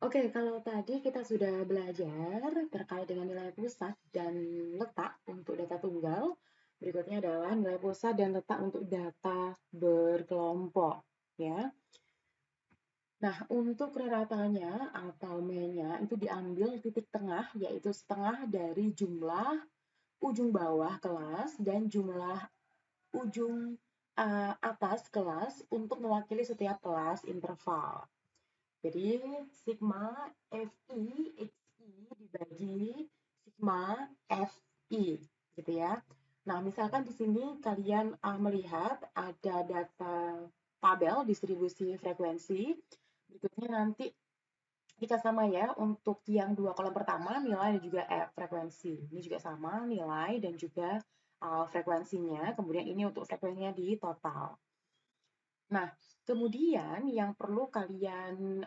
Oke, kalau tadi kita sudah belajar terkait dengan nilai pusat dan letak untuk data tunggal, berikutnya adalah nilai pusat dan letak untuk data berkelompok, ya. Nah, untuk rata-ratanya atau mean-nya itu diambil titik tengah, yaitu setengah dari jumlah ujung bawah kelas dan jumlah ujung atas kelas untuk mewakili setiap kelas interval. Jadi, sigma FI XI dibagi sigma FI, gitu ya. Nah, misalkan di sini kalian melihat ada data tabel distribusi frekuensi. Berikutnya nanti kita sama ya, untuk yang dua kolom pertama, nilai dan juga frekuensi. Ini juga sama, nilai dan juga frekuensinya. Kemudian ini untuk frekuensinya di total. Nah, kemudian yang perlu kalian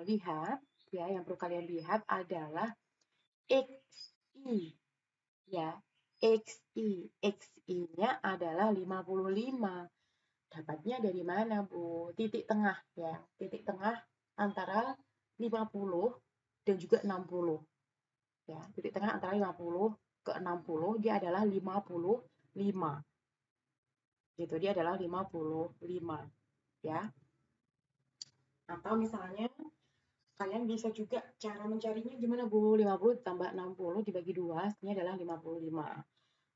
lihat, ya, yang perlu kalian lihat adalah XI, ya. XI, XI-nya adalah 55. Dapatnya dari mana, Bu? Titik tengah, ya. Titik tengah antara 50 dan juga 60. Ya, titik tengah antara 50 ke 60 dia adalah 55. Gitu, dia adalah 55, ya. Atau misalnya kalian bisa juga cara mencarinya gimana, Bu? 50 ditambah 60 dibagi 2, hasilnya adalah 55.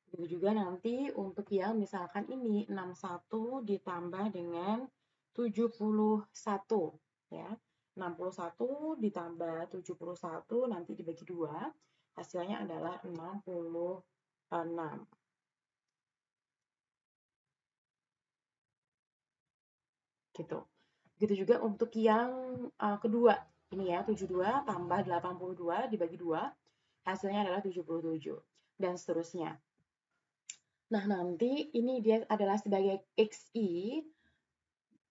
Begitu juga nanti untuk yang misalkan ini 61 ditambah dengan 71, ya. 61 ditambah 71 nanti dibagi 2, hasilnya adalah 66. Gitu. Begitu juga untuk yang kedua. Ini ya, 72 tambah 82 dibagi 2, hasilnya adalah 77. Dan seterusnya. Nah, nanti ini dia adalah sebagai XI.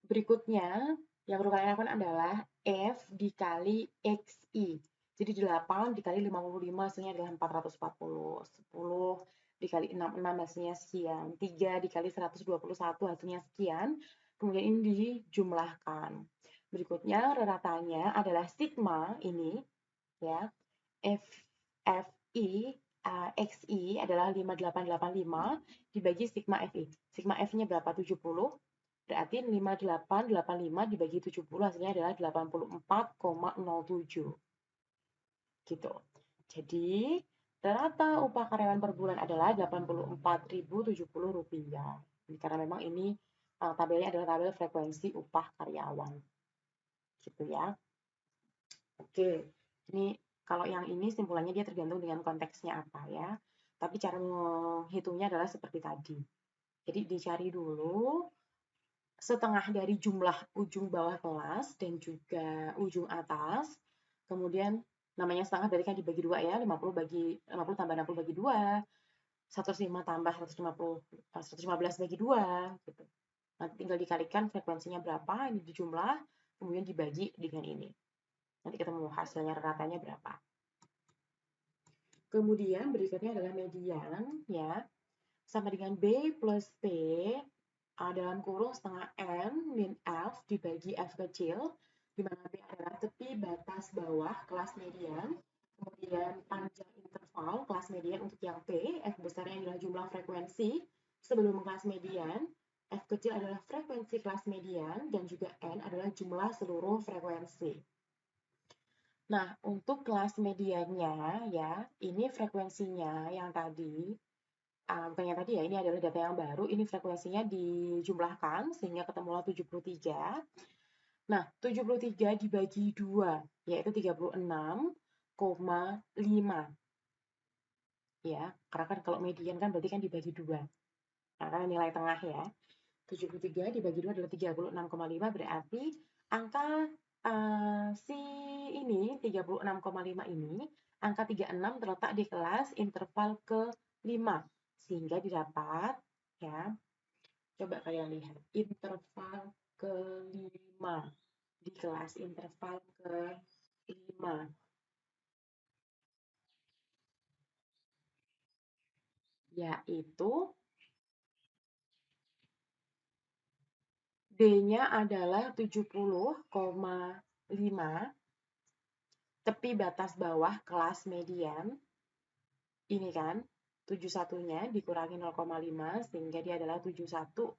Berikutnya, yang perlu kalian lakukan adalah F dikali XI. Jadi 8 dikali 55 hasilnya adalah 440. 10 dikali 66 hasilnya sekian. 3 dikali 121 hasilnya sekian. Kemudian ini dijumlahkan. Berikutnya rata-ratanya adalah sigma ini, ya. FI XI adalah 5885 dibagi sigma FI. Sigma F-nya berapa? 70. Berarti 5885 dibagi 70 hasilnya adalah 84,07. Gitu. Jadi, rata upah karyawan per bulan adalah Rp84.070. Karena memang ini tabelnya adalah tabel frekuensi upah karyawan. Gitu ya. Oke, ini kalau yang ini simpulannya dia tergantung dengan konteksnya apa ya. Tapi cara menghitungnya adalah seperti tadi. Jadi dicari dulu setengah dari jumlah ujung bawah kelas dan juga ujung atas. Kemudian namanya setengah berarti kan dibagi 2 ya, 50 tambah 60 bagi 2, 105 tambah 115 bagi 2 gitu. Nanti tinggal dikalikan frekuensinya berapa, ini dijumlah, kemudian dibagi dengan ini. Nanti ketemu hasilnya ratanya berapa. Kemudian berikutnya adalah median, ya, sama dengan B plus P dalam kurung setengah N min F dibagi F kecil, di mana B adalah tepi batas bawah kelas median, kemudian panjang interval kelas median untuk yang P, F besarnya adalah jumlah frekuensi sebelum kelas median, F kecil adalah frekuensi kelas median, dan juga N adalah jumlah seluruh frekuensi. Nah, untuk kelas mediannya ya, ini frekuensinya yang tadi, bukan yang tadi ya, ini adalah data yang baru, ini frekuensinya dijumlahkan sehingga ketemulah 73. Nah, 73 dibagi 2, yaitu 36,5. Ya, karena kan kalau median kan berarti kan dibagi 2. Nah, karena nilai tengah ya. 73 dibagi 2 adalah 36,5, berarti angka si ini 36,5 ini, angka 36 terletak di kelas interval ke-5 sehingga didapat ya. Coba kalian lihat interval ke-5 di kelas interval ke-5 yaitu D-nya adalah 70,5 tepi batas bawah kelas median, ini kan, 71-nya dikurangi 0,5 sehingga dia adalah 71,5.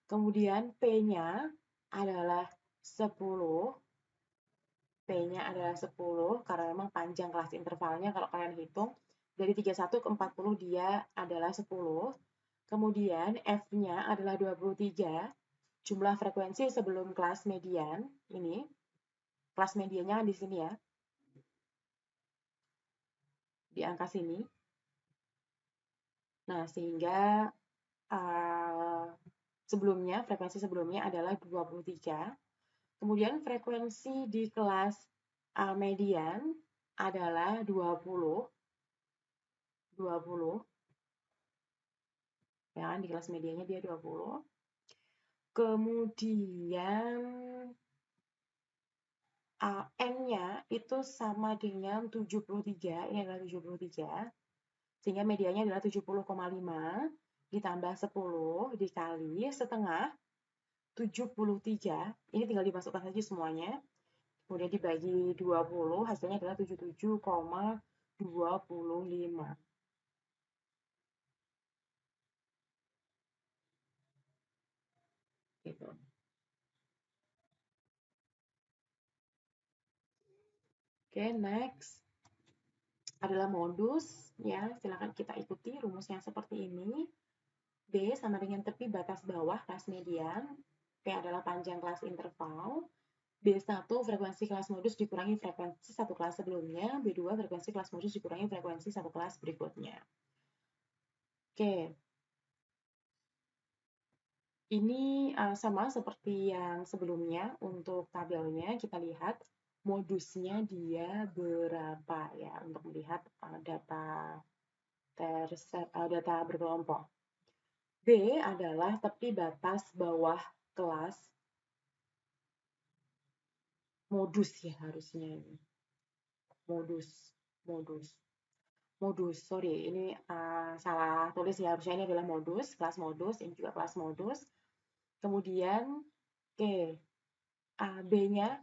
Kemudian P-nya adalah 10. P-nya adalah 10 karena memang panjang kelas intervalnya kalau kalian hitung dari 31 ke 40 dia adalah 10. Kemudian F-nya adalah 23. Jumlah frekuensi sebelum kelas median ini. Kelas mediannya di sini ya. Di angka sini. Nah, sehingga frekuensi sebelumnya adalah 23. Kemudian frekuensi di kelas median adalah 20. Ya kan, di kelas mediannya dia 20. Kemudian N-nya itu sama dengan 73, ini adalah 73. Sehingga medianya adalah 70,5 ditambah 10 dikali setengah 73. Ini tinggal dimasukkan saja semuanya. Kemudian dibagi 20, hasilnya adalah 77,25. Gitu. Oke, next adalah modus. Ya, silakan kita ikuti rumusnya seperti ini. B sama dengan tepi batas bawah kelas median. P adalah panjang kelas interval. B1 frekuensi kelas modus dikurangi frekuensi satu kelas sebelumnya. B2 frekuensi kelas modus dikurangi frekuensi satu kelas berikutnya. Oke. Ini sama seperti yang sebelumnya. Untuk tabelnya kita lihat modusnya dia berapa ya untuk melihat data berkelompok. B adalah tepi batas bawah kelas modus ya harusnya ini. Modus, sorry, ini salah tulis ya, harusnya ini adalah modus, kelas modus, ini juga kelas modus. Kemudian, B-nya,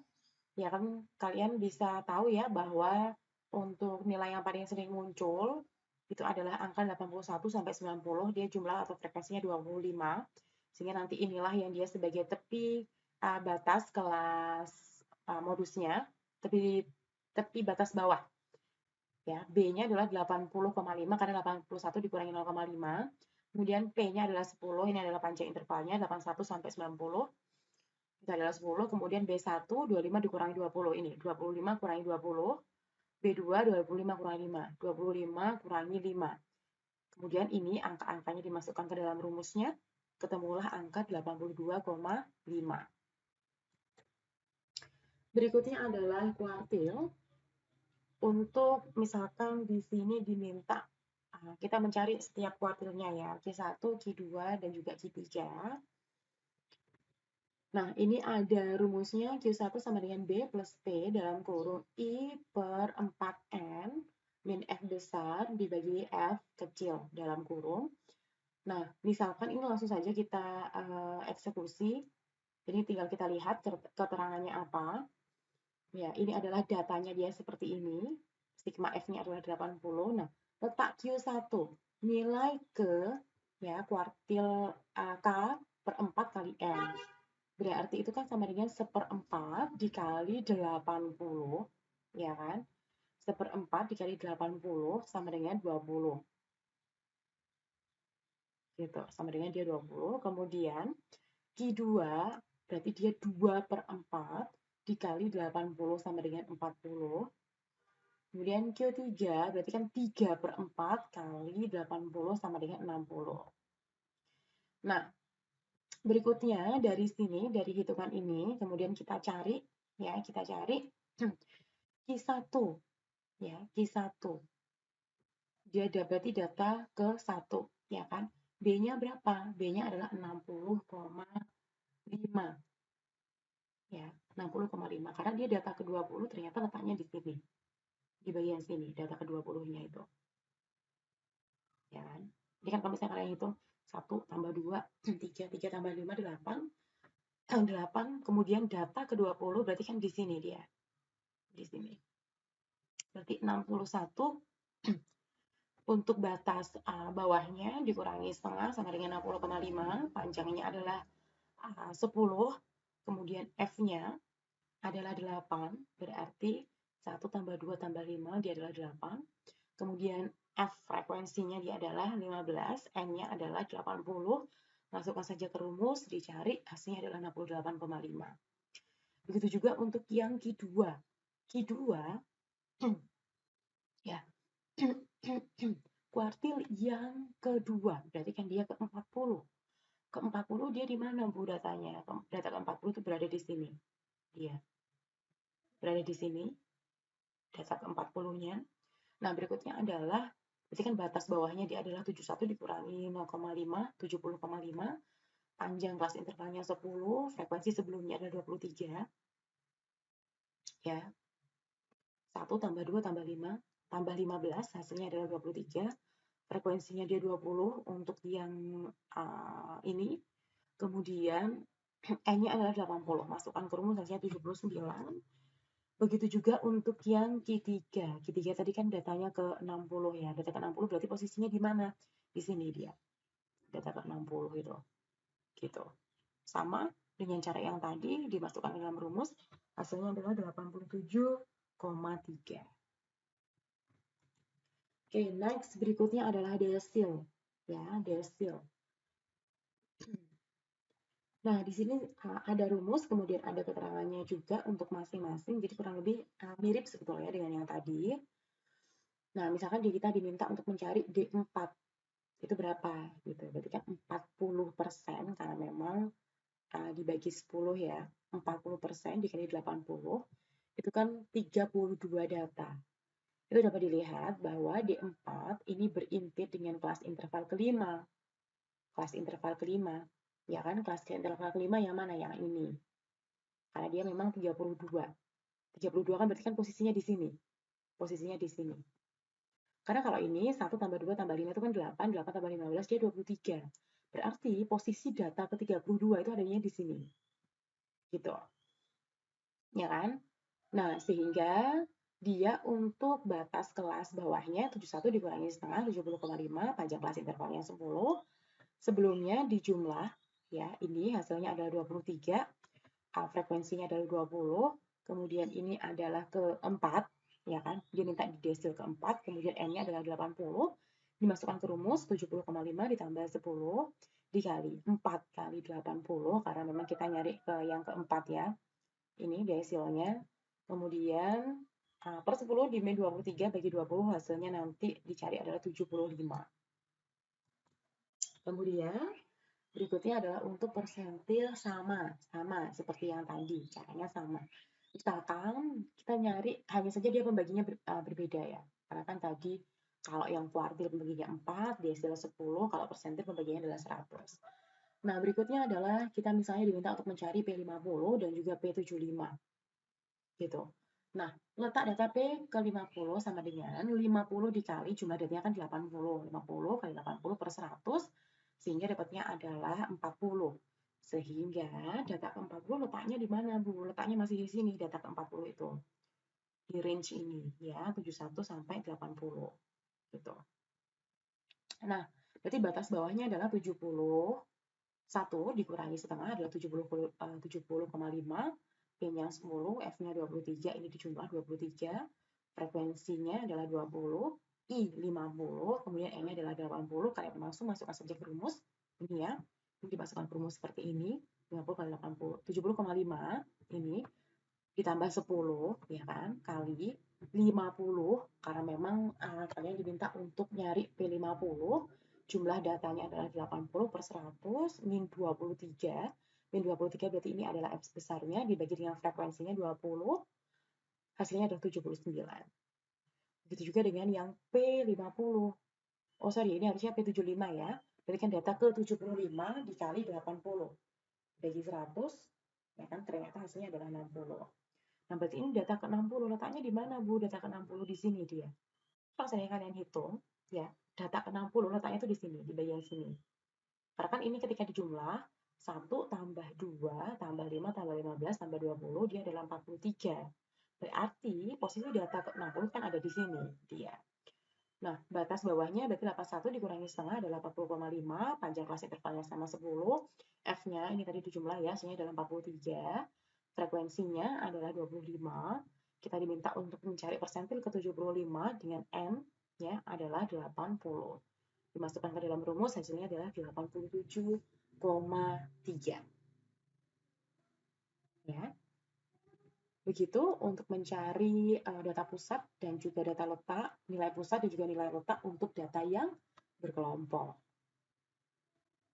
ya kan kalian bisa tahu ya bahwa untuk nilai yang paling sering muncul, itu adalah angka 81 sampai 90, dia jumlah atau frekuensinya 25, sehingga nanti inilah yang dia sebagai tepi batas kelas modusnya, tepi batas bawah. Ya, B-nya adalah 80,5 karena 81 dikurangi 0,5. Kemudian P-nya adalah 10, ini adalah panjang intervalnya 81 sampai 90. Itu adalah 10. Kemudian B1 25 dikurangi 20 ini, 25 kurangi 20. B2 25 kurangi 5, 25 kurangi 5. Kemudian ini angka-angkanya dimasukkan ke dalam rumusnya, ketemulah angka 82,5. Berikutnya adalah kuartil. Untuk misalkan di sini diminta kita mencari setiap kuartilnya ya, Q1, Q2, dan juga Q3. Nah, ini ada rumusnya Q1 sama dengan B plus P dalam kurung I per 4N min F besar dibagi F kecil dalam kurung. Nah, misalkan ini langsung saja kita eksekusi. Jadi tinggal kita lihat keterangannya apa. Ya, ini adalah datanya dia seperti ini. Sigma F-nya adalah 80. Nah, letak Q1 nilai ke ya kuartil K per 4 kali N. Berarti itu kan sama dengan 1/4 dikali 80, ya kan? 1/4 dikali 80 sama dengan 20. Gitu, sama dengan dia 20. Kemudian Q2 berarti dia 2/4 dikali 80 sama dengan 40. Kemudian Q3 berarti kan 3/4 kali 80 sama dengan 60. Nah, berikutnya dari sini, dari hitungan ini, kemudian kita cari, ya, kita cari Q1, ya, Q1. Dia berarti data ke 1, ya kan? B-nya berapa? B-nya adalah 60,5. Ya, 60,5. Karena dia data ke 20 ternyata letaknya di sini. Di bagian sini, data ke 20-nya itu. Ya kan? Ini kan kalau misalnya kalian hitung 1 tambah 2, 3 tambah 5, 8. 8, kemudian data ke-20, berarti kan di sini dia. Di sini. Berarti 61 untuk batas bawahnya dikurangi setengah sama dengan 60,5, panjangnya adalah 10, kemudian F-nya adalah 8, berarti 1 tambah 2 tambah 5, dia adalah 8. Kemudian F frekuensinya dia adalah 15, N-nya adalah 80. Masukkan saja ke rumus, dicari, hasilnya adalah 68,5. Begitu juga untuk yang Q2. Q2, ya, kuartil yang kedua, berarti kan dia ke-40. Ke-40 dia di mana, Bu, datanya? Data ke-40 itu berada di sini. Dia berada di sini, data ke-40-nya. Nah, berikutnya adalah, berarti kan batas bawahnya dia adalah 71 dikurangi 0,5, 70,5. Panjang kelas intervalnya 10, frekuensi sebelumnya adalah 23. Ya, 1 tambah 2 tambah 5, tambah 15, hasilnya adalah 23. Frekuensinya dia 20 untuk yang ini. Kemudian N-nya adalah 80. Masukkan ke rumus hasilnya 79. Begitu juga untuk yang Q3. Q3 tadi kan datanya ke 60 ya. Data ke 60 berarti posisinya di mana? Di sini dia. Data ke 60 itu. Gitu. Sama dengan cara yang tadi dimasukkan dalam rumus, hasilnya adalah 87,3. Oke, next berikutnya adalah desil. Ya, desil. Nah, di sini ada rumus, kemudian ada keterangannya juga untuk masing-masing, jadi kurang lebih mirip sebetulnya dengan yang tadi. Nah, misalkan kita diminta untuk mencari D4, itu berapa? Gitu. Berarti kan 40%, karena memang dibagi 10 ya, 40% dikali 80, itu kan 32 data. Itu dapat dilihat bahwa D4 ini berimpit dengan kelas interval kelima. Kelas interval kelima. Ya kan, kelas interval kelima yang mana? Yang ini. Karena dia memang 32. 32 kan berarti kan posisinya di sini. Posisinya di sini. Karena kalau ini 1 tambah 2 tambah 5 itu kan 8, 8 tambah 15 dia 23. Berarti posisi data ke-32 itu adanya di sini. Gitu. Ya kan? Nah, sehingga dia untuk batas kelas bawahnya 71 dikurangi setengah 70,5, panjang kelas intervalnya 10. Sebelumnya dijumlah, ya, ini hasilnya adalah 23, frekuensinya adalah 20, kemudian ini adalah keempat, ya kan, dia minta di desil keempat, kemudian N-nya adalah 80, dimasukkan ke rumus 70,5 ditambah 10 dikali 4 kali 80, karena memang kita nyari ke yang keempat ya, ini desilnya, kemudian per 10 di min 23 bagi 20, hasilnya nanti dicari adalah 75. Kemudian berikutnya adalah untuk persentil sama seperti yang tadi, caranya sama. Misalkan kita nyari, hanya saja dia pembaginya berbeda ya. Karena kan tadi kalau yang kuartil pembaginya 4, desil 10, kalau persentil pembagiannya adalah 100. Nah, berikutnya adalah kita misalnya diminta untuk mencari P50 dan juga P75. Gitu. Nah, letak data P ke 50 sama dengan 50 dikali jumlah datanya kan 80. 50 kali 80 per 100, sehingga dapatnya adalah 40. Sehingga data ke-40 letaknya di mana, Bu? Letaknya masih di sini, data ke-40 itu. Di range ini, ya, 71 sampai 80. Gitu. Nah, berarti batas bawahnya adalah 71 dikurangi setengah adalah 70,5, P-nya 10, F-nya 23, ini dijumlah 23, frekuensinya adalah 20, I 50, kemudian E-nya adalah 80, kalian masukkan saja ke rumus, ini ya, ini dimasukkan ke rumus seperti ini, 50 kali 80, 70,5, ini, ditambah 10, ya kan, kali 50, karena memang kalian diminta untuk nyari P50, jumlah datanya adalah 80 per 100, min 23. Min 23 berarti ini adalah F besarnya, dibagi dengan frekuensinya 20, hasilnya adalah 79. Begitu juga dengan yang P50. Oh sorry, ini harusnya P75 ya. Berarti kan data ke 75 dikali 80. Bagi 100, ya kan ternyata hasilnya adalah 60. Nah, berarti ini data ke 60. Letaknya di mana, Bu? Data ke 60 di sini dia. Kalau saya kalian hitung, ya, data ke 60 letaknya itu di sini, di bagian sini. Karena kan ini ketika dijumlah, 1 tambah 2 tambah 5 tambah 15 tambah 20 dia adalah 43. Berarti posisi data ke-60 kan ada di sini dia. Nah, batas bawahnya berarti 81 dikurangi setengah adalah 40,5, panjang kelas intervalnya sama 10, F-nya ini tadi dijumlah ya, hasilnya adalah 43, frekuensinya adalah 25, kita diminta untuk mencari persentil ke-75 dengan N-nya adalah 80. Dimasukkan ke dalam rumus, hasilnya adalah 87,3. Ya. Begitu untuk mencari data pusat dan juga data letak, nilai pusat dan juga nilai letak untuk data yang berkelompok.